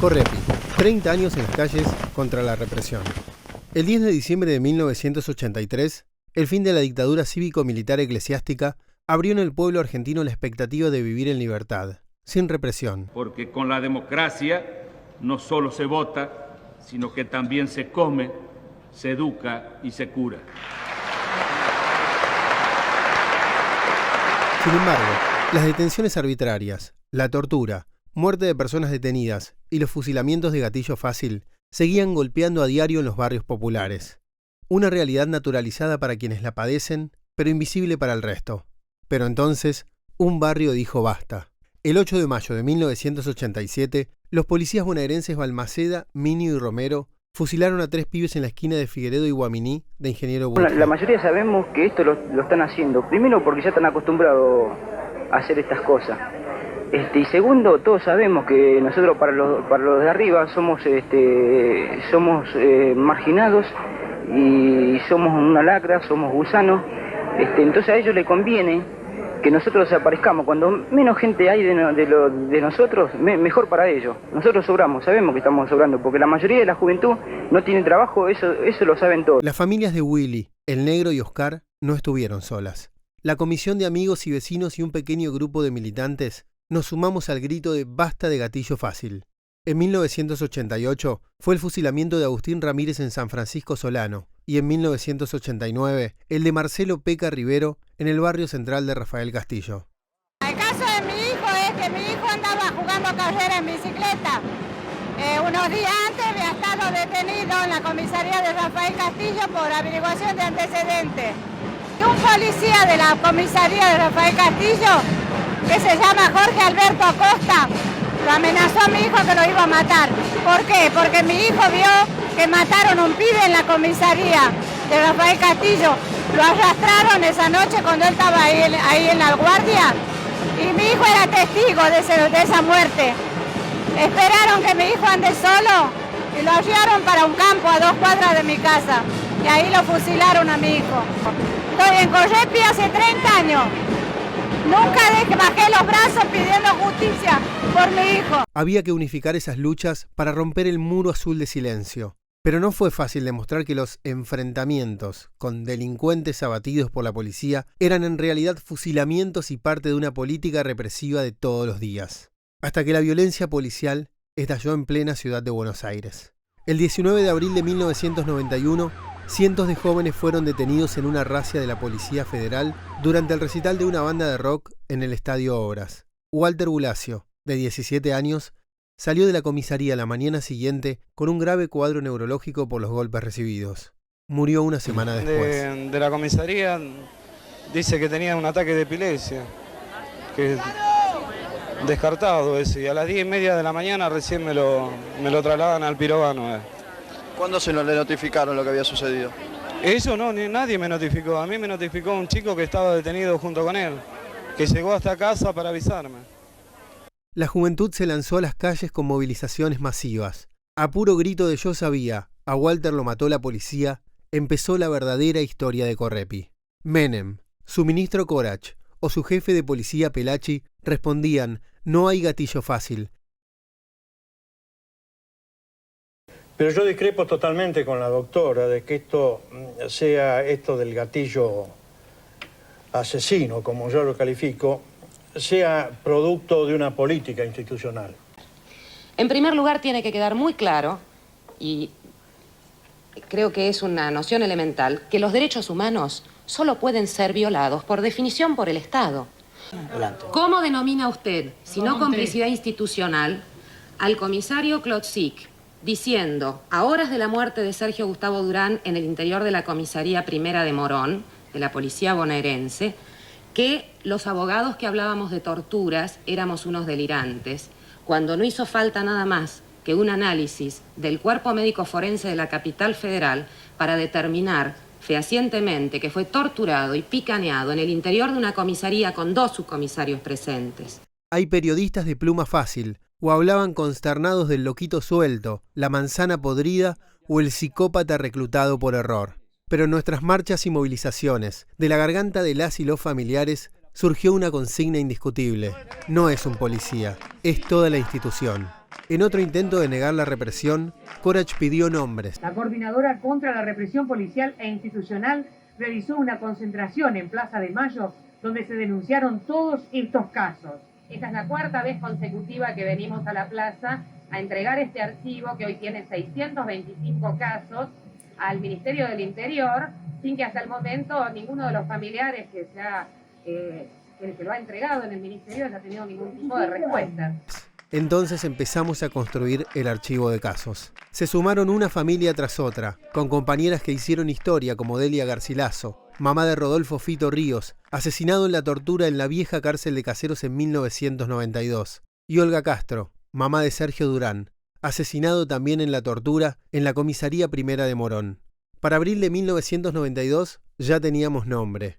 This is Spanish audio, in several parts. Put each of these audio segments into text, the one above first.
Correpi, 30 años en las calles contra la represión. El 10 de diciembre de 1983, el fin de la dictadura cívico-militar eclesiástica abrió en el pueblo argentino la expectativa de vivir en libertad, sin represión. Porque con la democracia no solo se vota, sino que también se come, se educa y se cura. Sin embargo, las detenciones arbitrarias, la tortura, muerte de personas detenidas y los fusilamientos de gatillo fácil seguían golpeando a diario en los barrios populares. Una realidad naturalizada para quienes la padecen, pero invisible para el resto. Pero entonces, un barrio dijo basta. El 8 de mayo de 1987, los policías bonaerenses Balmaceda, Minio y Romero fusilaron a 3 pibes en la esquina de Figueredo y Guaminí de Ingeniero Burke. La mayoría sabemos que esto lo están haciendo, primero porque ya están acostumbrados a hacer estas cosas. Y segundo, todos sabemos que nosotros para los de arriba somos marginados y somos una lacra, somos gusanos. Entonces a ellos les conviene que nosotros desaparezcamos. Cuando menos gente hay de nosotros, mejor para ellos. Nosotros sobramos, sabemos que estamos sobrando, porque la mayoría de la juventud no tiene trabajo, eso lo saben todos. Las familias de Willy, El Negro y Oscar no estuvieron solas. La comisión de amigos y vecinos y un pequeño grupo de militantes nos sumamos al grito de basta de gatillo fácil. En 1988 fue el fusilamiento de Agustín Ramírez en San Francisco Solano y en 1989 el de Marcelo Peca Rivero en el barrio central de Rafael Castillo. El caso de mi hijo es que mi hijo andaba jugando carrera en bicicleta. Unos días antes había estado detenido en la comisaría de Rafael Castillo por averiguación de antecedentes. Un policía de la comisaría de Rafael Castillo, que se llama Jorge Alberto Acosta, lo amenazó a mi hijo que lo iba a matar. ¿Por qué? Porque mi hijo vio que mataron a un pibe en la comisaría de Rafael Castillo. Lo arrastraron esa noche cuando él estaba ahí en la guardia y mi hijo era testigo de esa muerte. Esperaron que mi hijo ande solo y lo llevaron para un campo a 2 cuadras de mi casa y ahí lo fusilaron a mi hijo. Estoy en Correpi hace 30 años. Nunca bajé los brazos pidiendo justicia por mi hijo. Había que unificar esas luchas para romper el muro azul de silencio. Pero no fue fácil demostrar que los enfrentamientos con delincuentes abatidos por la policía eran en realidad fusilamientos y parte de una política represiva de todos los días. Hasta que la violencia policial estalló en plena ciudad de Buenos Aires. El 19 de abril de 1991, cientos de jóvenes fueron detenidos en una racia de la Policía Federal durante el recital de una banda de rock en el Estadio Obras. Walter Bulacio, de 17 años, salió de la comisaría la mañana siguiente con un grave cuadro neurológico por los golpes recibidos. Murió una semana después. De la comisaría dice que tenía un ataque de epilepsia, que descartado ese, y a las 10:30 de la mañana recién me lo trasladan al Pirovano. ¿Cuándo se le notificaron lo que había sucedido? Eso no, nadie me notificó. A mí me notificó un chico que estaba detenido junto con él, que llegó hasta casa para avisarme. La juventud se lanzó a las calles con movilizaciones masivas. A puro grito de yo sabía, a Walter lo mató la policía, empezó la verdadera historia de Correpi. Menem, su ministro Corach o su jefe de policía Pelachi respondían, no hay gatillo fácil. Pero yo discrepo totalmente con la doctora de que esto del gatillo asesino, como yo lo califico, sea producto de una política institucional. En primer lugar, tiene que quedar muy claro, y creo que es una noción elemental, que los derechos humanos solo pueden ser violados, por definición, por el Estado. Adelante. ¿Cómo denomina usted, si no complicidad institucional, al comisario Klotzik diciendo, a horas de la muerte de Sergio Gustavo Durán en el interior de la comisaría primera de Morón, de la policía bonaerense, que los abogados que hablábamos de torturas éramos unos delirantes, cuando no hizo falta nada más que un análisis del cuerpo médico forense de la capital federal para determinar fehacientemente que fue torturado y picaneado en el interior de una comisaría con 2 subcomisarios presentes? Hay periodistas de pluma fácil, o hablaban consternados del loquito suelto, la manzana podrida o el psicópata reclutado por error. Pero en nuestras marchas y movilizaciones, de la garganta de las y los familiares, surgió una consigna indiscutible. No es un policía, es toda la institución. En otro intento de negar la represión, Corach pidió nombres. La Coordinadora contra la Represión Policial e Institucional realizó una concentración en Plaza de Mayo donde se denunciaron todos estos casos. Esta es la cuarta vez consecutiva que venimos a la plaza a entregar este archivo que hoy tiene 625 casos al Ministerio del Interior, sin que hasta el momento ninguno de los familiares que lo ha entregado en el Ministerio haya tenido ningún tipo de respuesta. Entonces empezamos a construir el archivo de casos. Se sumaron una familia tras otra, con compañeras que hicieron historia como Delia Garcilaso, mamá de Rodolfo Fito Ríos, asesinado en la tortura en la vieja cárcel de Caseros en 1992, y Olga Castro, mamá de Sergio Durán, asesinado también en la tortura en la comisaría primera de Morón. Para abril de 1992 ya teníamos nombre.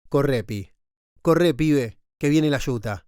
Correpi. Corré, pibe, que viene la yuta.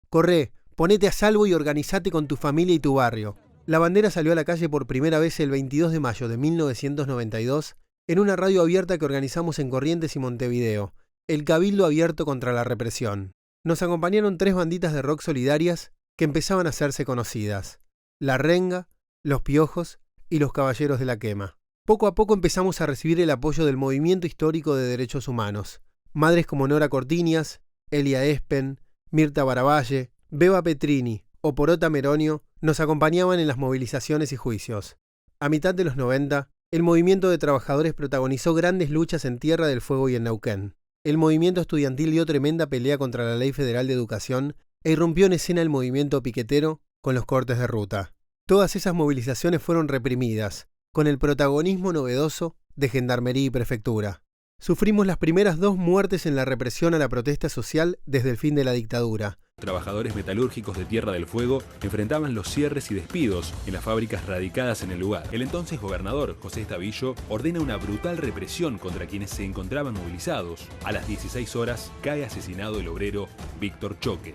Corré, ponete a salvo y organizate con tu familia y tu barrio. La bandera salió a la calle por primera vez el 22 de mayo de 1992 en una radio abierta que organizamos en Corrientes y Montevideo, el Cabildo Abierto contra la Represión. Nos acompañaron 3 banditas de rock solidarias que empezaban a hacerse conocidas: La Renga, Los Piojos y Los Caballeros de la Quema. Poco a poco empezamos a recibir el apoyo del movimiento histórico de derechos humanos. Madres como Nora Cortiñas, Elia Espen, Mirta Baravalle, Beba Petrini o Porota Meronio nos acompañaban en las movilizaciones y juicios. A mitad de los 90, el movimiento de trabajadores protagonizó grandes luchas en Tierra del Fuego y en Neuquén. El movimiento estudiantil dio tremenda pelea contra la Ley Federal de Educación e irrumpió en escena el movimiento piquetero con los cortes de ruta. Todas esas movilizaciones fueron reprimidas, con el protagonismo novedoso de Gendarmería y Prefectura. Sufrimos las primeras 2 muertes en la represión a la protesta social desde el fin de la dictadura. Trabajadores metalúrgicos de Tierra del Fuego enfrentaban los cierres y despidos en las fábricas radicadas en el lugar. El entonces gobernador, José Estavillo, ordena una brutal represión contra quienes se encontraban movilizados. A las 16 horas cae asesinado el obrero Víctor Choque.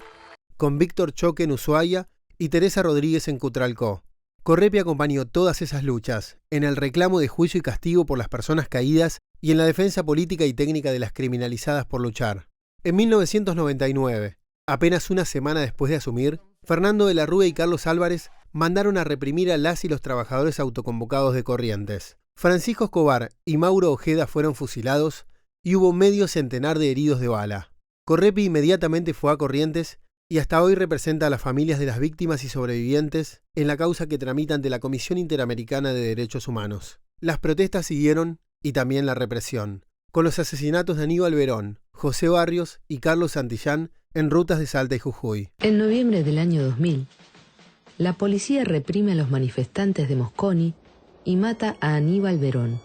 Con Víctor Choque en Ushuaia y Teresa Rodríguez en Cutralcó. Correpi acompañó todas esas luchas, en el reclamo de juicio y castigo por las personas caídas y en la defensa política y técnica de las criminalizadas por luchar. En 1999, apenas una semana después de asumir, Fernando de la Rúa y Carlos Álvarez mandaron a reprimir a las y los trabajadores autoconvocados de Corrientes. Francisco Escobar y Mauro Ojeda fueron fusilados y hubo medio centenar de heridos de bala. Correpi inmediatamente fue a Corrientes y hasta hoy representa a las familias de las víctimas y sobrevivientes en la causa que tramita ante la Comisión Interamericana de Derechos Humanos. Las protestas siguieron y también la represión, con los asesinatos de Aníbal Verón, José Barrios y Carlos Santillán en rutas de Salta y Jujuy. En noviembre del año 2000, la policía reprime a los manifestantes de Mosconi y mata a Aníbal Verón.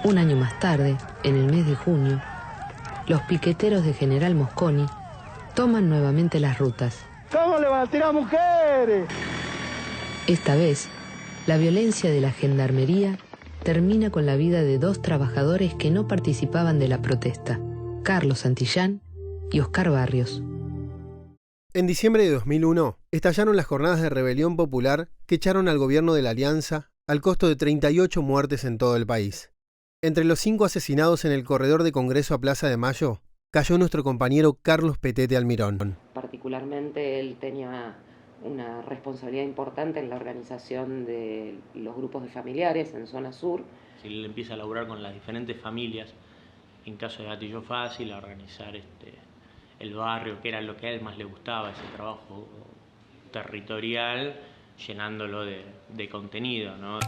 Un año más tarde, en el mes de junio, los piqueteros de General Mosconi toman nuevamente las rutas. ¿Cómo le van a tirar mujeres? Esta vez, la violencia de la gendarmería termina con la vida de 2 trabajadores que no participaban de la protesta, Carlos Santillán y Oscar Barrios. En diciembre de 2001, estallaron las jornadas de rebelión popular que echaron al gobierno de la Alianza al costo de 38 muertes en todo el país. Entre los 5 asesinados en el corredor de Congreso a Plaza de Mayo, cayó nuestro compañero Carlos Petete Almirón. Particularmente él tenía una responsabilidad importante en la organización de los grupos de familiares en zona sur. Él empieza a laburar con las diferentes familias, en caso de Gatillo Fácil, a organizar el barrio, que era lo que a él más le gustaba, ese trabajo territorial, llenándolo de contenido, ¿no?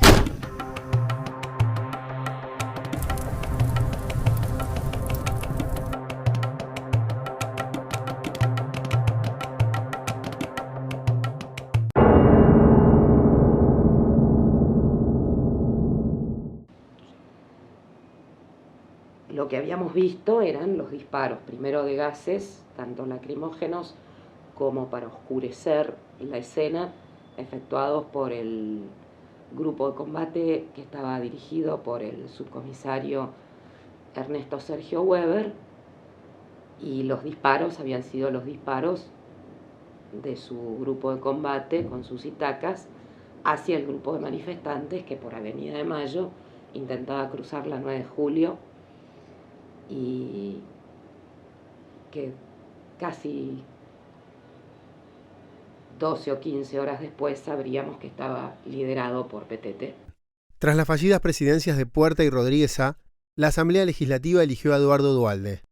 Lo que habíamos visto eran los disparos, primero de gases, tanto lacrimógenos como para oscurecer la escena, efectuados por el grupo de combate que estaba dirigido por el subcomisario Ernesto Sergio Weber, y los disparos habían sido los disparos de su grupo de combate con sus itacas hacia el grupo de manifestantes que por Avenida de Mayo intentaba cruzar la 9 de julio y que casi 12 o 15 horas después sabríamos que estaba liderado por Petete. Tras las fallidas presidencias de Puerta y Rodríguez A., la Asamblea Legislativa eligió a Eduardo Duhalde.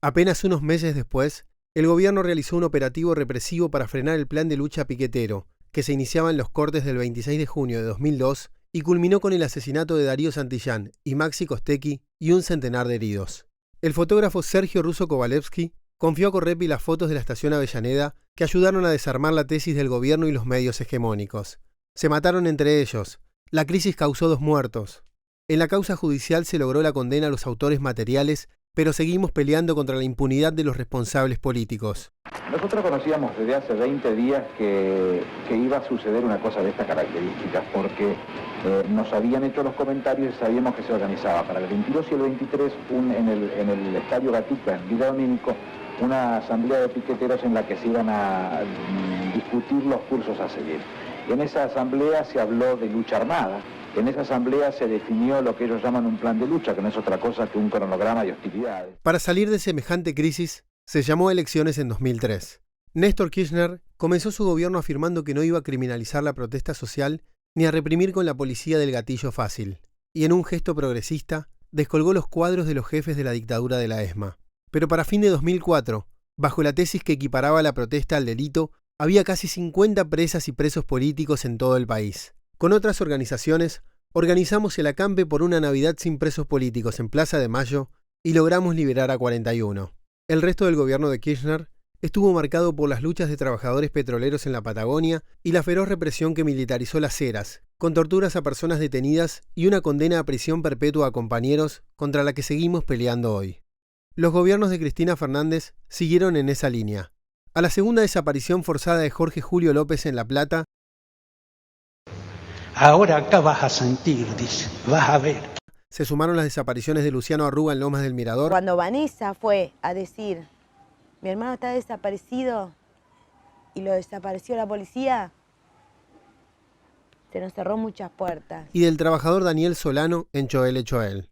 Apenas unos meses después, el gobierno realizó un operativo represivo para frenar el plan de lucha piquetero, que se iniciaba en los cortes del 26 de junio de 2002 y culminó con el asesinato de Darío Santillán y Maxi Costecchi y un centenar de heridos. El fotógrafo Sergio Russo Kovalevsky confió a Correpi las fotos de la estación Avellaneda que ayudaron a desarmar la tesis del gobierno y los medios hegemónicos. Se mataron entre ellos. La crisis causó 2 muertos. En la causa judicial se logró la condena a los autores materiales, pero seguimos peleando contra la impunidad de los responsables políticos. Nosotros conocíamos desde hace 20 días que iba a suceder una cosa de estas características, porque nos habían hecho los comentarios y sabíamos que se organizaba para el 22 y el 23 en el Estadio Gatica, en Villa Domínico, una asamblea de piqueteros en la que se iban a discutir los cursos a seguir. En esa asamblea se habló de lucha armada. En esa asamblea se definió lo que ellos llaman un plan de lucha, que no es otra cosa que un cronograma de hostilidades. Para salir de semejante crisis, se llamó a elecciones en 2003. Néstor Kirchner comenzó su gobierno afirmando que no iba a criminalizar la protesta social ni a reprimir con la policía del gatillo fácil, y en un gesto progresista descolgó los cuadros de los jefes de la dictadura de la ESMA. Pero para fin de 2004, bajo la tesis que equiparaba la protesta al delito, había casi 50 presas y presos políticos en todo el país. Con otras organizaciones, organizamos el acampe por una Navidad sin presos políticos en Plaza de Mayo y logramos liberar a 41. El resto del gobierno de Kirchner estuvo marcado por las luchas de trabajadores petroleros en la Patagonia y la feroz represión que militarizó las Heras, con torturas a personas detenidas y una condena a prisión perpetua a compañeros contra la que seguimos peleando hoy. Los gobiernos de Cristina Fernández siguieron en esa línea. A la segunda desaparición forzada de Jorge Julio López en La Plata, ahora acá vas a sentir, dice, vas a ver. Se sumaron las desapariciones de Luciano Arruga en Lomas del Mirador. Cuando Vanessa fue a decir, mi hermano está desaparecido y lo desapareció la policía, se nos cerró muchas puertas. Y del trabajador Daniel Solano en Choel Choel.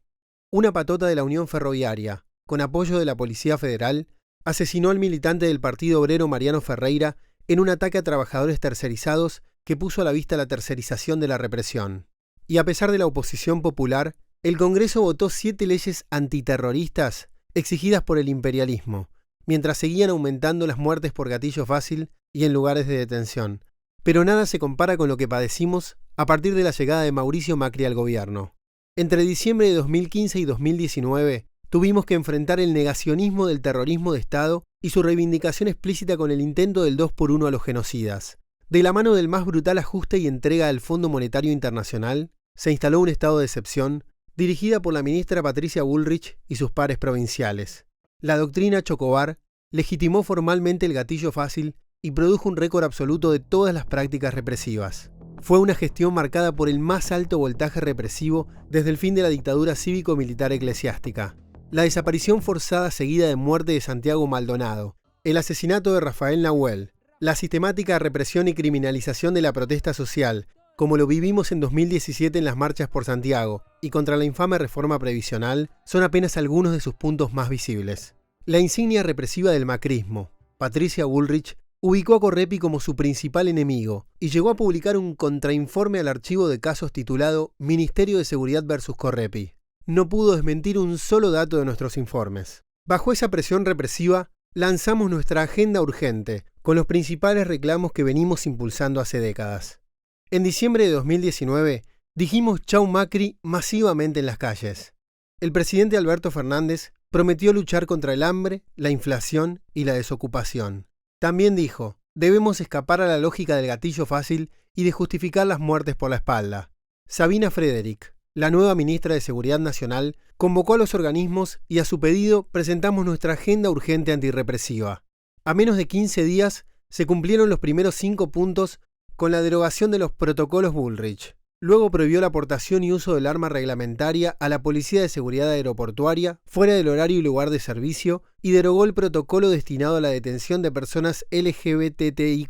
Una patota de la Unión Ferroviaria, con apoyo de la Policía Federal, asesinó al militante del Partido Obrero Mariano Ferreira en un ataque a trabajadores tercerizados que puso a la vista la tercerización de la represión. Y a pesar de la oposición popular, el Congreso votó 7 leyes antiterroristas exigidas por el imperialismo, mientras seguían aumentando las muertes por gatillo fácil y en lugares de detención. Pero nada se compara con lo que padecimos a partir de la llegada de Mauricio Macri al gobierno. Entre diciembre de 2015 y 2019, tuvimos que enfrentar el negacionismo del terrorismo de Estado y su reivindicación explícita con el intento del 2x1 a los genocidas. De la mano del más brutal ajuste y entrega al Fondo Monetario Internacional, se instaló un estado de excepción, dirigida por la ministra Patricia Bullrich y sus pares provinciales. La doctrina Chocobar legitimó formalmente el gatillo fácil y produjo un récord absoluto de todas las prácticas represivas. Fue una gestión marcada por el más alto voltaje represivo desde el fin de la dictadura cívico-militar eclesiástica. La desaparición forzada seguida de muerte de Santiago Maldonado, el asesinato de Rafael Nahuel, la sistemática represión y criminalización de la protesta social, como lo vivimos en 2017 en las marchas por Santiago y contra la infame reforma previsional, son apenas algunos de sus puntos más visibles. La insignia represiva del macrismo, Patricia Bullrich, ubicó a Correpi como su principal enemigo y llegó a publicar un contrainforme al archivo de casos titulado Ministerio de Seguridad versus Correpi. No pudo desmentir un solo dato de nuestros informes. Bajo esa presión represiva, lanzamos nuestra agenda urgente, con los principales reclamos que venimos impulsando hace décadas. En diciembre de 2019, dijimos chau Macri masivamente en las calles. El presidente Alberto Fernández prometió luchar contra el hambre, la inflación y la desocupación. También dijo, debemos escapar a la lógica del gatillo fácil y de justificar las muertes por la espalda. Sabina Frederick, la nueva ministra de Seguridad Nacional, convocó a los organismos y a su pedido presentamos nuestra agenda urgente antirrepresiva. A menos de 15 días se cumplieron los primeros 5 puntos con la derogación de los protocolos Bullrich. Luego prohibió la aportación y uso del arma reglamentaria a la Policía de Seguridad Aeroportuaria fuera del horario y lugar de servicio y derogó el protocolo destinado a la detención de personas LGBTIQ+.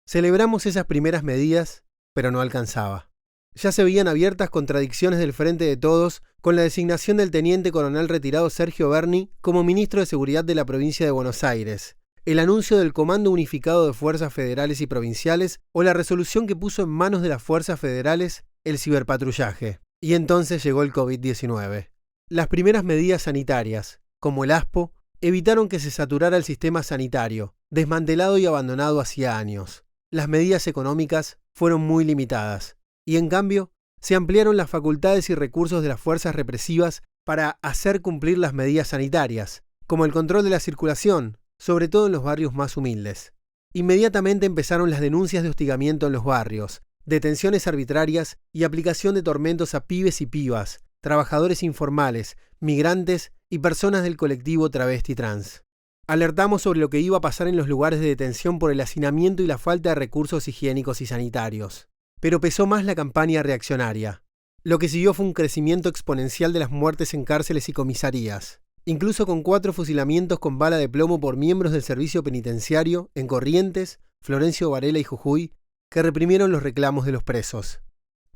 Celebramos esas primeras medidas, pero no alcanzaba. Ya se veían abiertas contradicciones del Frente de Todos con la designación del teniente coronel retirado Sergio Berni como ministro de Seguridad de la provincia de Buenos Aires, el anuncio del Comando Unificado de Fuerzas Federales y Provinciales o la resolución que puso en manos de las fuerzas federales el ciberpatrullaje. Y entonces llegó el COVID-19. Las primeras medidas sanitarias, como el ASPO, evitaron que se saturara el sistema sanitario, desmantelado y abandonado hacía años. Las medidas económicas fueron muy limitadas, y en cambio se ampliaron las facultades y recursos de las fuerzas represivas para hacer cumplir las medidas sanitarias, como el control de la circulación, sobre todo en los barrios más humildes. Inmediatamente empezaron las denuncias de hostigamiento en los barrios, detenciones arbitrarias y aplicación de tormentos a pibes y pibas, trabajadores informales, migrantes y personas del colectivo travesti trans. Alertamos sobre lo que iba a pasar en los lugares de detención por el hacinamiento y la falta de recursos higiénicos y sanitarios. Pero pesó más la campaña reaccionaria. Lo que siguió fue un crecimiento exponencial de las muertes en cárceles y comisarías, incluso con 4 fusilamientos con bala de plomo por miembros del servicio penitenciario en Corrientes, Florencio Varela y Jujuy, que reprimieron los reclamos de los presos.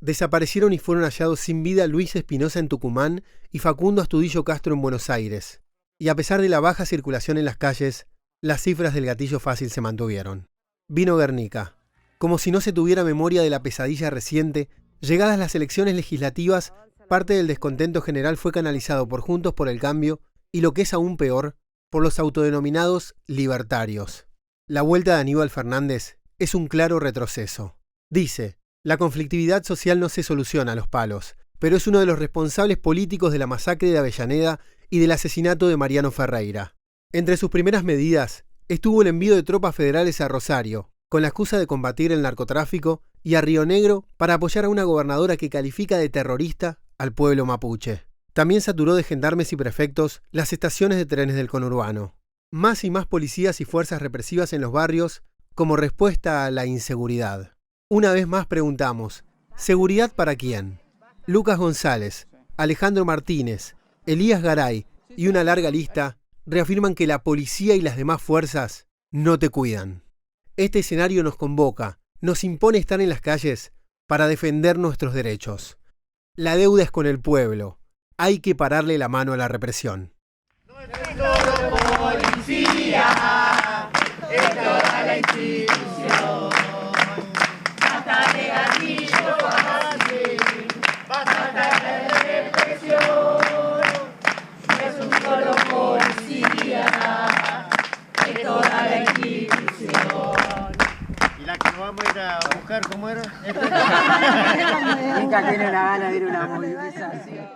Desaparecieron y fueron hallados sin vida Luis Espinosa en Tucumán y Facundo Astudillo Castro en Buenos Aires. Y a pesar de la baja circulación en las calles, las cifras del gatillo fácil se mantuvieron. Vino Guernica. Como si no se tuviera memoria de la pesadilla reciente, llegadas las elecciones legislativas, parte del descontento general fue canalizado por Juntos por el Cambio y, lo que es aún peor, por los autodenominados libertarios. La vuelta de Aníbal Fernández es un claro retroceso. Dice: la conflictividad social no se soluciona a los palos, pero es uno de los responsables políticos de la masacre de Avellaneda y del asesinato de Mariano Ferreira. Entre sus primeras medidas estuvo el envío de tropas federales a Rosario, con la excusa de combatir el narcotráfico, y a Río Negro para apoyar a una gobernadora que califica de terrorista al pueblo mapuche. También saturó de gendarmes y prefectos las estaciones de trenes del conurbano. Más y más policías y fuerzas represivas en los barrios como respuesta a la inseguridad. Una vez más preguntamos, ¿seguridad para quién? Lucas González, Alejandro Martínez, Elías Garay y una larga lista reafirman que la policía y las demás fuerzas no te cuidan. Este escenario nos convoca, nos impone estar en las calles para defender nuestros derechos. La deuda es con el pueblo. Hay que pararle la mano a la represión. Policía, es toda la institución. Basta de gatillo fácil, basta de represión. Es un solo policía, es toda la institución. ¿Y la que nos vamos a ir a buscar cómo era? Nunca tiene una gana de ir a una movilización.